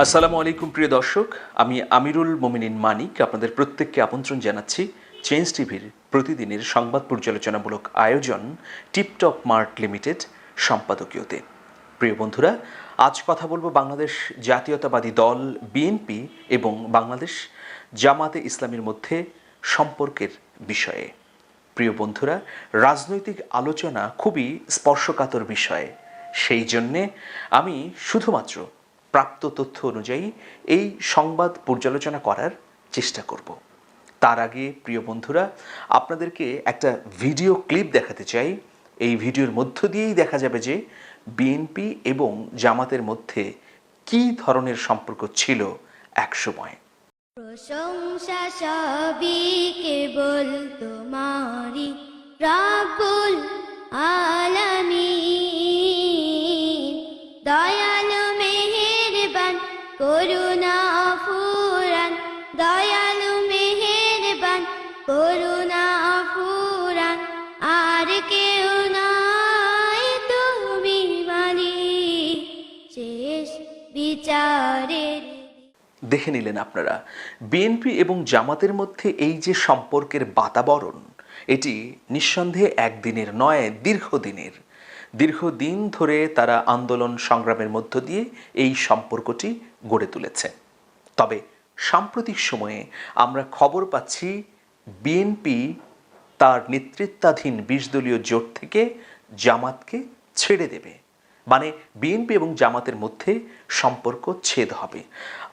আসসালামু আলাইকুম প্রিয় দর্শক, আমি আমিরুল মোমিনিন মানিক আপনাদের প্রত্যেককে আমন্ত্রণ জানাচ্ছি চেঞ্জ টিভির প্রতিদিনের সংবাদ পর্যালোচনামূলক আয়োজন টিপটপ মার্ট লিমিটেড সম্পাদকীয়তে। প্রিয় বন্ধুরা, আজ কথা বলবো বাংলাদেশ জাতীয়তাবাদী দল বিএনপি এবং বাংলাদেশ জামাতে ইসলামীর মধ্যে সম্পর্কের বিষয়ে। প্রিয় বন্ধুরা, রাজনৈতিক আলোচনা খুবই স্পর্শকাতর বিষয়, সেই জন্যে আমি শুধুমাত্র প্রাপ্ত তথ্য অনুযায়ী এই সংবাদ পর্যালোচনা করার চেষ্টা করব। তার আগে প্রিয় বন্ধুরা, আপনাদেরকে একটা ভিডিও ক্লিপ দেখাতে চাই। এই ভিডিওর মধ্য দিয়েই দেখা যাবে যে বিএনপি এবং জামাতের মধ্যে কী ধরনের সম্পর্ক ছিল একসময়। প্রশংসা সবই কেবল তোমারি রব্বুল আলামিন, দয়ালু মেহেরবান করুণা ফুরান, দয়ালু মেহেরবান করুণা ফুরান, আর কেউ নাই তুমি মালিক শেষ বিচারের। দেখে নিলেন আপনারা, বিএনপি এবং জামাতের মধ্যে এই যে সম্পর্কের বাতাবরণ, এটি নিঃসন্দেহে একদিনের নয়, দীর্ঘদিন ধরে তারা আন্দোলন সংগ্রামের মধ্য দিয়ে এই সম্পর্কটি গড়ে তুলেছে। তবে সাম্প্রতিক সময়ে আমরা খবর পাচ্ছি বিএনপি তার নেতৃত্বাধীন ২০ দলীয় জোট থেকে জামাতকে ছেড়ে দেবে, মানে বিএনপি এবং জামাতের মধ্যে সম্পর্ক ছেদ হবে।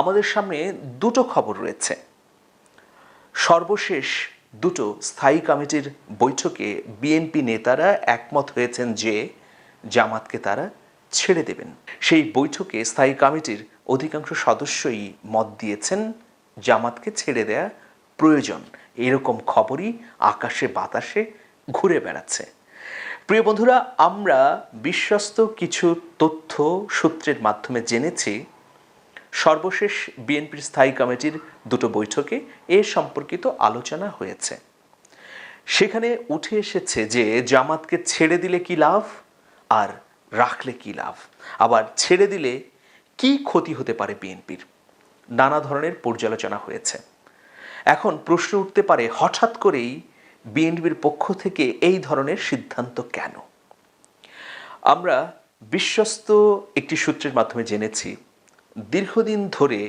আমাদের সামনে দুটো খবর রয়েছে। সর্বশেষ দুটো স্থায়ী কমিটির বৈঠকে বিএনপি নেতারা একমত হয়েছেন যে জামাতকে তারা ছেড়ে দেবেন। সেই বৈঠকে স্থায়ী কমিটির অধিকাংশ সদস্যই মত দিয়েছেন জামাতকে ছেড়ে দেয়া প্রয়োজন। এরকম খবরই আকাশে বাতাসে ঘুরে বেড়াচ্ছে। প্রিয় বন্ধুরা, আমরা বিশ্বস্ত কিছু তথ্য সূত্রের মাধ্যমে জেনেছি সর্বশেষ বিএনপির স্থায়ী কমিটির দুটো বৈঠকে এ সম্পর্কিত আলোচনা হয়েছে। সেখানে উঠে এসেছে যে জামাতকে ছেড়ে দিলে কি লাভ আর রাখলে কি লাভ, আবার ছেড়ে দিলে কি ক্ষতি হতে পারে বিএনপির, নানা ধরনের পর্যালোচনা হয়েছে। এখন প্রশ্ন উঠতে পারে, হঠাৎ করেই বিএনপির পক্ষ থেকে এই ধরনের সিদ্ধান্ত কেন? আমরা বিশ্বস্ত একটি সূত্রের মাধ্যমে জেনেছি দীর্ঘদিন ধরে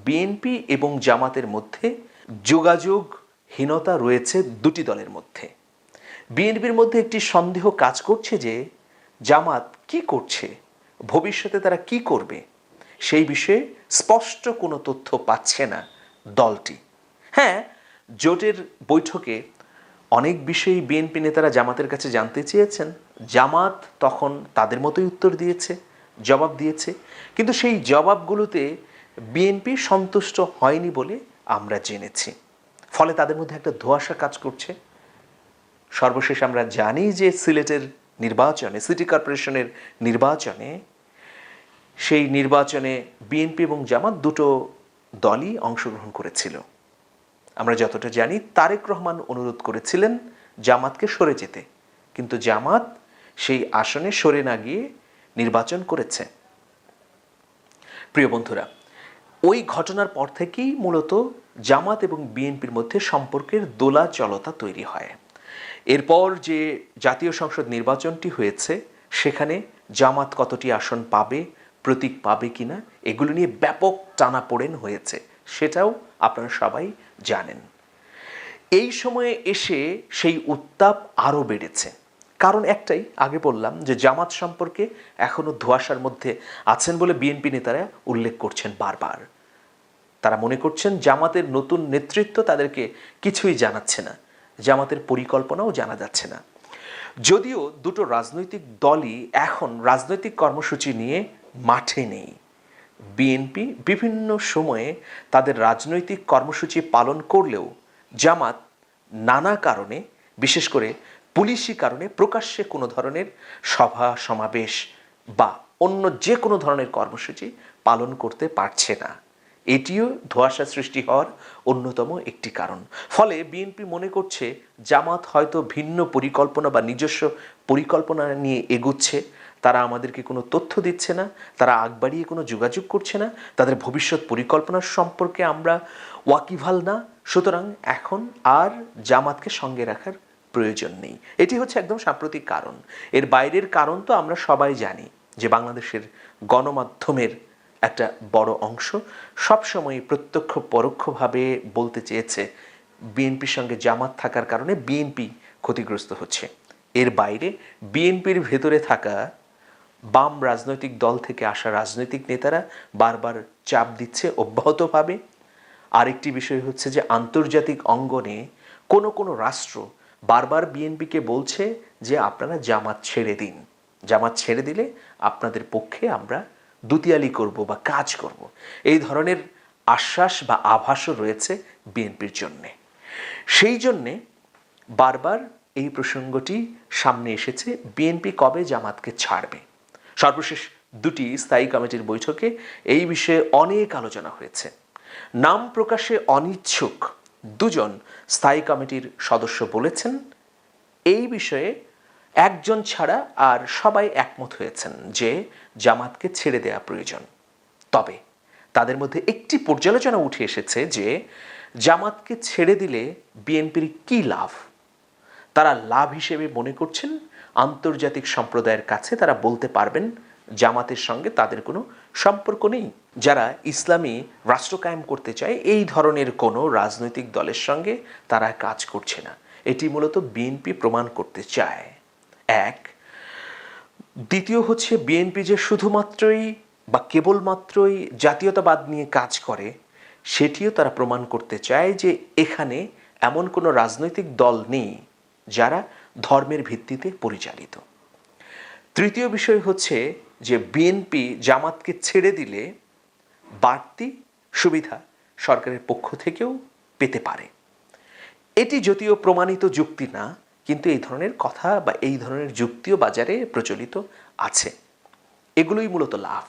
বিএনপি এবং জামাতের মধ্যে যোগাযোগহীনতা রয়েছে দুটি দলের মধ্যে। বিএনপির মধ্যে একটি সন্দেহ কাজ করছে যে জামাত কি করছে, ভবিষ্যতে তারা কি করবে, সেই বিষয়ে স্পষ্ট কোনো তথ্য পাচ্ছে না দলটি। হ্যাঁ, জোটের বৈঠকে অনেক বিষয়েই বিএনপি নেতারা জামাতের কাছে জানতে চেয়েছেন, জামাত তখন তাদের মতোই উত্তর দিয়েছে, জবাব দিয়েছে, কিন্তু সেই জবাবগুলোতে বিএনপি সন্তুষ্ট হয়নি বলে আমরা জেনেছি। ফলে তাদের মধ্যে একটা ধোঁয়াশা কাজ করছে। সর্বশেষ আমরা জানি যে সিলেটের নির্বাচনে, সিটি কর্পোরেশনের নির্বাচনে, সেই নির্বাচনে বিএনপি এবং জামাত দুটো দলই অংশগ্রহণ করেছিল। আমরা যতটা জানি তারেক রহমান অনুরোধ করেছিলেন জামাতকে সরে যেতে, কিন্তু জামাত সেই আসনে সরে না গিয়ে নির্বাচন করেছে। প্রিয় বন্ধুরা, ওই ঘটনার পর থেকেই মূলত জামাত এবং বিএনপির মধ্যে সম্পর্কের দোলাচলতা তৈরি হয়। এরপর যে জাতীয় সংসদ নির্বাচনটি হয়েছে, সেখানে জামাত কতটি আসন পাবে, প্রতীক পাবে কিনা, এগুলো নিয়ে ব্যাপক টানাপোড়েন হয়েছে, সেটাও আপনারা সবাই জানেন। এই সময়ে এসে সেই উত্তাপ আরও বেড়েছে। কারণ একটাই, আগে বললাম যে জামাত সম্পর্কে এখনও ধোঁয়াশার মধ্যে আছেন বলে বিএনপি নেতারা উল্লেখ করছেন বারবার। তারা মনে করছেন জামাতের নতুন নেতৃত্ব তাদেরকে কিছুই জানাচ্ছে না, জামাতের পরিকল্পনাও জানা যাচ্ছে না। যদিও দুটো রাজনৈতিক দলই এখন রাজনৈতিক কর্মসূচি নিয়ে মাঠে নেই। বিএনপি বিভিন্ন সময়ে তাদের রাজনৈতিক কর্মসূচি পালন করলেও জামাত নানা কারণে, বিশেষ করে পুলিশি কারণে, প্রকাশ্যে কোনো ধরনের সভা সমাবেশ বা অন্য যে কোনো ধরনের কর্মসূচি পালন করতে পারছে না। এটিও ধোঁয়াশা সৃষ্টি হওয়ার অন্যতম একটি কারণ। ফলে বিএনপি মনে করছে জামাত হয়তো ভিন্ন পরিকল্পনা বা নিজস্ব পরিকল্পনা নিয়ে এগুচ্ছে, তারা আমাদেরকে কোনো তথ্য দিচ্ছে না, তারা আগ বাড়িয়ে কোনো যোগাযোগ করছে না, তাদের ভবিষ্যৎ পরিকল্পনার সম্পর্কে আমরা ওয়াকিবহাল না, সুতরাং এখন আর জামাতকে সঙ্গে রাখার প্রয়োজন নেই। এটি হচ্ছে একদম সাম্প্রতিক কারণ। এর বাইরের কারণ তো আমরা সবাই জানি যে বাংলাদেশের গণমাধ্যমের একটা বড় অংশ সবসময় প্রত্যক্ষ পরোক্ষভাবে বলতে চেয়েছে বিএনপির সঙ্গে জামাত থাকার কারণে বিএনপি ক্ষতিগ্রস্ত হচ্ছে। এর বাইরে বিএনপির ভেতরে থাকা বাম রাজনৈতিক দল থেকে আসা রাজনৈতিক নেতারা বারবার চাপ দিচ্ছে অব্যাহতভাবে। আরেকটি বিষয় হচ্ছে যে আন্তর্জাতিক অঙ্গনে কোনো কোনো রাষ্ট্র বারবার বিএনপিকে বলছে যে আপনারা জামাত ছেড়ে দিন, জামাত ছেড়ে দিলে আপনাদের পক্ষে আমরা দুতিয়ালি করব বা কাজ করব। এই ধরনের আশ্বাস বা আভাসও রয়েছে বিএনপির জন্যে। সেই জন্যে বারবার এই প্রসঙ্গটি সামনে এসেছে, বিএনপি কবে জামাতকে ছাড়বে। সর্বশেষ দুটি স্থায়ী কমিটির বৈঠকে এই বিষয়ে অনেক আলোচনা হয়েছে। নাম প্রকাশে অনিচ্ছুক দুজন স্থায়ী কমিটির সদস্য বলেছেন এই বিষয়ে একজন ছাড়া আর সবাই একমত হয়েছেন যে জামাতকে ছেড়ে দেওয়া প্রয়োজন। তবে তাদের মধ্যে একটি পর্যালোচনা উঠে এসেছে যে জামাতকে ছেড়ে দিলে বিএনপির কী লাভ। তারা লাভ হিসেবে মনে করছেন আন্তর্জাতিক সম্প্রদায়ের কাছে তারা বলতে পারবেন জামাতের সঙ্গে তাদের কোনো সম্পর্ক নেই। যারা ইসলামী রাষ্ট্র কায়েম করতে চায় এই ধরনের কোনো রাজনৈতিক দলের সঙ্গে তারা কাজ করছে না। এটি মূলত বিএনপি প্রমাণ করতে চায়। এক, দ্বিতীয় হচ্ছে বিএনপি যে শুধুমাত্রই বা কেবলমাত্রই জাতীয়তাবাদ নিয়ে কাজ করে সেটিও তারা প্রমাণ করতে চায় যে এখানে এমন কোনো রাজনৈতিক দল নেই যারা ধর্মের ভিত্তিতে পরিচালিত। তৃতীয় বিষয় হচ্ছে যে বিএনপি জামাতকে ছেড়ে দিলে বাড়তি সুবিধা সরকারের পক্ষ থেকেও পেতে পারে। এটি যদিও প্রমাণিত যুক্তি না, কিন্তু এই ধরনের কথা বা এই ধরনের যুক্তিও বাজারে প্রচলিত আছে। এগুলোই মূলত লাভ।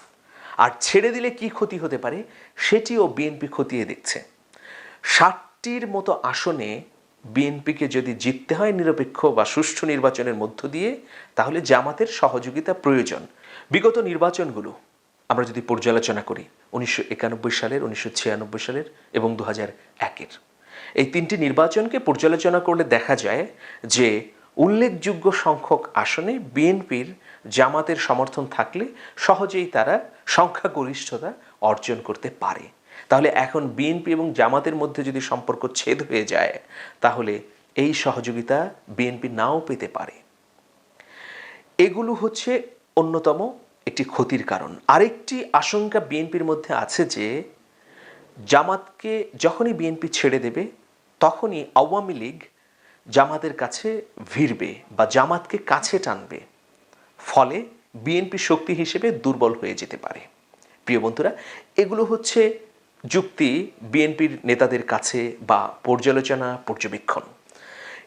আর ছেড়ে দিলে কি ক্ষতি হতে পারে সেটিও বিএনপি খতিয়ে দেখছে। 60টির মতো আসনে বিএনপিকে যদি জিততে হয় নিরপেক্ষ বা সুষ্ঠু নির্বাচনের মধ্য দিয়ে, তাহলে জামাতের সহযোগিতা প্রয়োজন। বিগত নির্বাচনগুলো আমরা যদি পর্যালোচনা করি 1991 সালের, 1996 সালের এবং 2001-এর, এই তিনটি নির্বাচনকে পর্যালোচনা করলে দেখা যায় যে উল্লেখযোগ্য সংখ্যক আসনে বিএনপির জামাতের সমর্থন থাকলে সহজেই তারা সংখ্যাগরিষ্ঠতা অর্জন করতে পারে। তাহলে এখন বিএনপি এবং জামাতের মধ্যে যদি সম্পর্ক ছেদ হয়ে যায় তাহলে এই সহযোগিতা বিএনপি নাও পেতে পারে। এগুলো হচ্ছে অন্যতম একটি ক্ষতির কারণ। আরেকটি আশঙ্কা বিএনপির মধ্যে আছে যে জামাতকে যখনই বিএনপি ছেড়ে দেবে তখনই আওয়ামী লীগ জামাতের কাছে ভিড়বে বা জামাতকে কাছে টানবে, ফলে বিএনপি শক্তি হিসেবে দুর্বল হয়ে যেতে পারে। প্রিয় বন্ধুরা, এগুলো হচ্ছে যুক্তি বিএনপির নেতাদের কাছে বা পর্যালোচনা পর্যবেক্ষণ।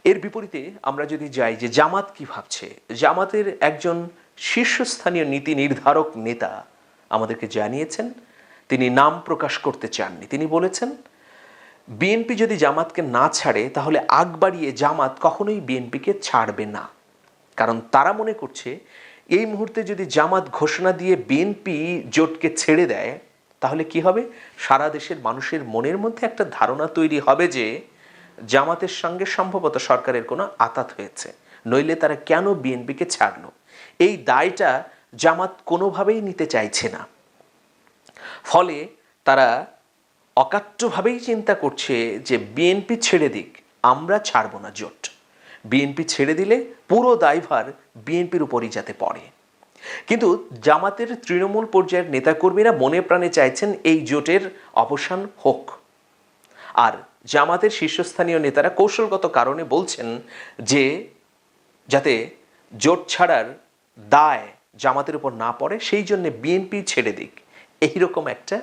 এর বিপরীতে আমরা যদি যাই যে জামাত কি ভাবছে, জামাতের একজন শীর্ষস্থানীয় নীতি নির্ধারক নেতা আমাদেরকে জানিয়েছেন, তিনি নাম প্রকাশ করতে চাননি। তিনি বলেছেন বিএনপি যদি জামাতকে না ছাড়ে তাহলে আগ বাড়িয়ে জামাত কখনোই বিএনপিকে ছাড়বে না। কারণ তারা মনে করছে এই মুহূর্তে যদি জামাত ঘোষণা দিয়ে বিএনপি জোটকে ছেড়ে দেয় তাহলে কি হবে, সারা দেশের মানুষের মনের মধ্যে একটা ধারণা তৈরি হবে যে জামাতের সঙ্গে সম্ভবত সরকারের কোনো আতাত হয়েছে, নইলে তারা কেন বিএনপিকে ছাড়লো। এই দায়টা জামাত কোনোভাবেই নিতে চাইছে না। ফলে তারা অকাট্যভাবেই চিন্তা করছে যে বিএনপি ছেড়ে দিক, আমরা ছাড়ব না জোট। বিএনপি ছেড়ে দিলে পুরো দায়ভার বিএনপির উপরই যাতে পড়ে। কিন্তু জামাতের তৃণমূল পর্যায়ের নেতাকর্মীরা মনে প্রাণে চাইছেন এই জোটের অবসান হোক। আর জামাতের শীর্ষস্থানীয় নেতারা কৌশলগত কারণে বলছেন যে যাতে জোট ছাড়ার দায় জামাতের উপর না পড়ে সেই জন্য বিএনপি ছেড়ে দিক, এইরকম একটা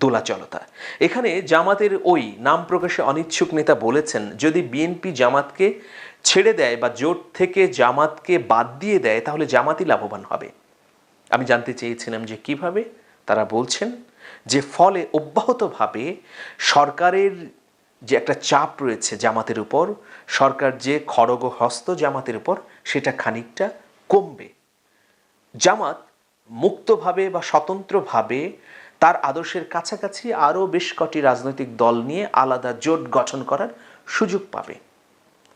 দোলাচলতা। এখানে জামাতের ওই নাম প্রকাশে অনিচ্ছুক নেতা বলেছেন যদি বিএনপি জামাতকে ছেড়ে দেয় বা জোট থেকে জামাতকে বাদ দিয়ে দেয় তাহলে জামাতই লাভবান হবে। আমি জানতে চেয়েছিলাম যে কিভাবে। তারা বলছেন যে ফলে অব্যাহতভাবে সরকারের যে একটা চাপ রয়েছে জামাতের উপর, সরকার যে খড়গহস্ত জামাতের উপর, সেটা খানিকটা কমবে। জামাত মুক্তভাবে বা স্বতন্ত্রভাবে তার আদর্শের কাছাকাছি আরও বেশ কটি রাজনৈতিক দল নিয়ে আলাদা জোট গঠন করার সুযোগ পাবে।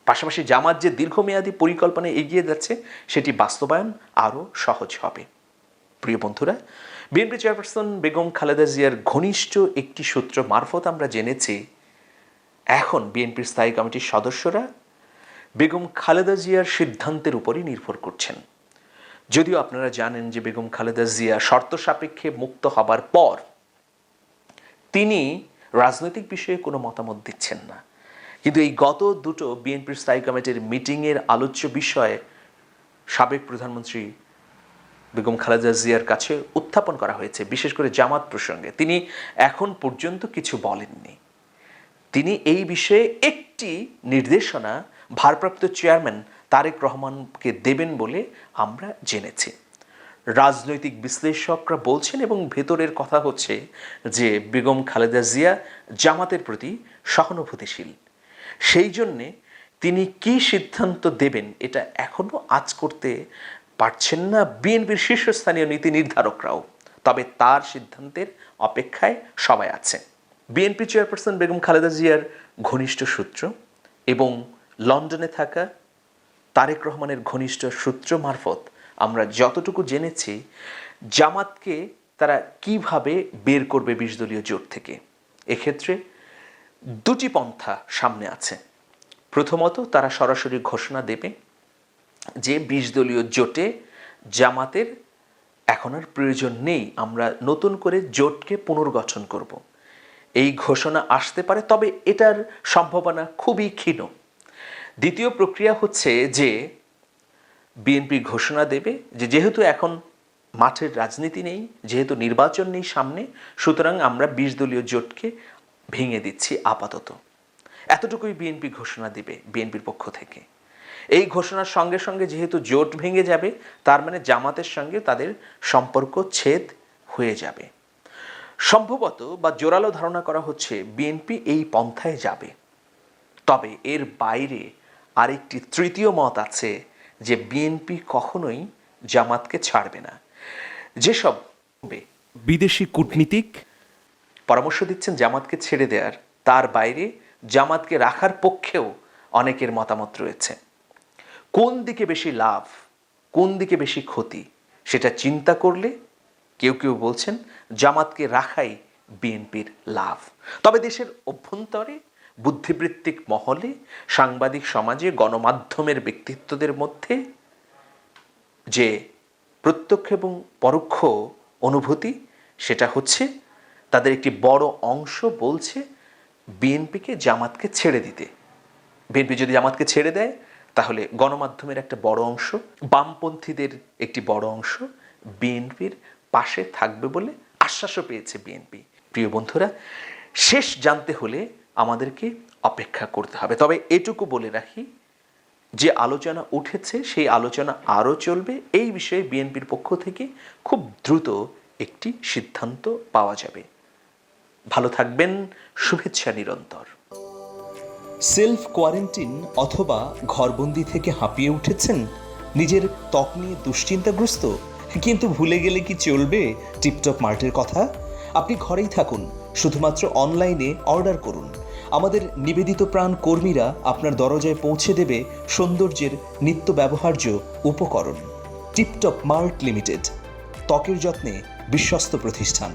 পাশাপাশি জামাত যে দীর্ঘমেয়াদী পরিকল্পনায় এগিয়ে যাচ্ছে সেটি বাস্তবায়ন আরও সহজ হবে। প্রিয় বন্ধুরা, বিএনপি চেয়ারপারসন বেগম খালেদা জিয়ার ঘনিষ্ঠ একটি সূত্র মারফত আমরা জেনেছি এখন বিএনপির স্থায়ী কমিটির সদস্যরা বেগম খালেদা জিয়ার সিদ্ধান্তের উপরই নির্ভর করছেন। যদিও আপনারা জানেন যে বেগম খালেদা জিয়া শর্ত সাপেক্ষে মুক্ত হবার পর তিনি রাজনৈতিক বিষয়ে কোনো মতামত দিচ্ছেন না, কিন্তু এই গত দুটো বিএনপির স্থায়ী কমিটির মিটিংয়ের আলোচ্য বিষয়ে সাবেক প্রধানমন্ত্রী বেগম খালেদা জিয়ার কাছে উত্থাপন করা হয়েছে, বিশেষ করে জামাত প্রসঙ্গে। তিনি এখন পর্যন্ত কিছু বলেননি। তিনি এই বিষয়ে একটি নির্দেশনা ভারপ্রাপ্ত চেয়ারম্যান তারেক রহমানকে দেবেন বলে আমরা জেনেছি। রাজনৈতিক বিশ্লেষকরা বলছেন এবং ভেতরের কথা হচ্ছে যে বেগম খালেদা জিয়া জামাতের প্রতি সহানুভূতিশীল, সেই জন্যে তিনি কি সিদ্ধান্ত দেবেন এটা এখনও আঁচ করতে পারছেন না বিএনপির শীর্ষস্থানীয় নীতি নির্ধারকরাও। তবে তার সিদ্ধান্তের অপেক্ষায় সবাই আছে। বিএনপি চেয়ারপারসন বেগম খালেদা জিয়ার ঘনিষ্ঠ সূত্র এবং লন্ডনে থাকা তারেক রহমানের ঘনিষ্ঠ সূত্র মারফত আমরা যতটুকু জেনেছি, জামাতকে তারা কিভাবে বের করবে 20 দলীয় জোট থেকে, এক্ষেত্রে দুটি পন্থা সামনে আছে। প্রথমত, তারা সরাসরি ঘোষণা দেবে যে 20 দলীয় জোটে জামাতের এখন আর প্রয়োজন নেই, আমরা নতুন করে জোটকে পুনর্গঠন করব। এই ঘোষণা আসতে পারে, তবে এটার সম্ভাবনা খুবই ক্ষীণ। দ্বিতীয় প্রক্রিয়া হচ্ছে যে বিএনপি ঘোষণা দেবে যে যেহেতু এখন মাঠের রাজনীতি নেই, যেহেতু নির্বাচন নেই সামনে, সুতরাং আমরা 20 দলীয় জোটকে ভেঙে দিচ্ছি আপাতত। এতটুকুই বিএনপি ঘোষণা দেবে বিএনপির পক্ষ থেকে। এই ঘোষণার সঙ্গে সঙ্গে যেহেতু জোট ভেঙে যাবে, তার মানে জামাতের সঙ্গে তাদের সম্পর্ক ছেদ হয়ে যাবে। সম্ভবত বা জোরালো ধারণা করা হচ্ছে বিএনপি এই পন্থায় যাবে। তবে এর বাইরে আরেকটি তৃতীয় মত আছে যে বিএনপি কখনোই জামাতকে ছাড়বে না। যেসব বিদেশি কূটনীতিক পরামর্শ দিচ্ছেন জামাতকে ছেড়ে দেওয়ার, তার বাইরে জামাতকে রাখার পক্ষেও অনেকের মতামত রয়েছে। কোন দিকে বেশি লাভ, কোন দিকে বেশি ক্ষতি, সেটা চিন্তা করলে কেউ কেউ বলছেন জামাতকে রাখাই বিএনপির লাভ। তবে দেশের অভ্যন্তরে বুদ্ধিবৃত্তিক মহলে, সাংবাদিক সমাজে, গণমাধ্যমের ব্যক্তিত্বদের মধ্যে যে প্রত্যক্ষ এবং পরোক্ষ অনুভূতি, সেটা হচ্ছে তাদের একটি বড় অংশ বলছে বিএনপিকে জামাতকে ছেড়ে দিতে। বিএনপি যদি জামাতকে ছেড়ে দেয়, তাহলে গণমাধ্যমের একটা বড় অংশ, বামপন্থীদের একটি বড় অংশ বিএনপির পাশে থাকবে বলে আশ্বাসও পেয়েছে বিএনপি। প্রিয় বন্ধুরা, শেষ জানতে হলে আমাদেরকে অপেক্ষা করতে হবে। তবে এটুকু বলে রাখি, যে আলোচনা উঠেছে সেই আলোচনা আরও চলবে। এই বিষয়ে বিএনপির পক্ষ থেকে খুব দ্রুত একটি সিদ্ধান্ত পাওয়া যাবে। ভালো থাকবেন, শুভেচ্ছা নিরন্তর। সেলফ কোয়ারেন্টিন অথবা ঘরবন্দি থেকে হাঁপিয়ে উঠেছেন, নিজের ত্বক নিয়ে দুশ্চিন্তাগ্রস্ত, কিন্তু ভুলে গেলে কি চলবে টিপটপ মার্টের কথা? আপনি ঘরেই থাকুন, শুধুমাত্র অনলাইনে অর্ডার করুন। আমাদের নিবেদিত প্রাণ কর্মীরা আপনার দরজায় পৌঁছে দেবে সৌন্দর্যের নিত্য ব্যবহার্য উপকরণ। টিপটপ মার্ট লিমিটেড, ত্বকের যত্নে বিশ্বস্ত প্রতিষ্ঠান।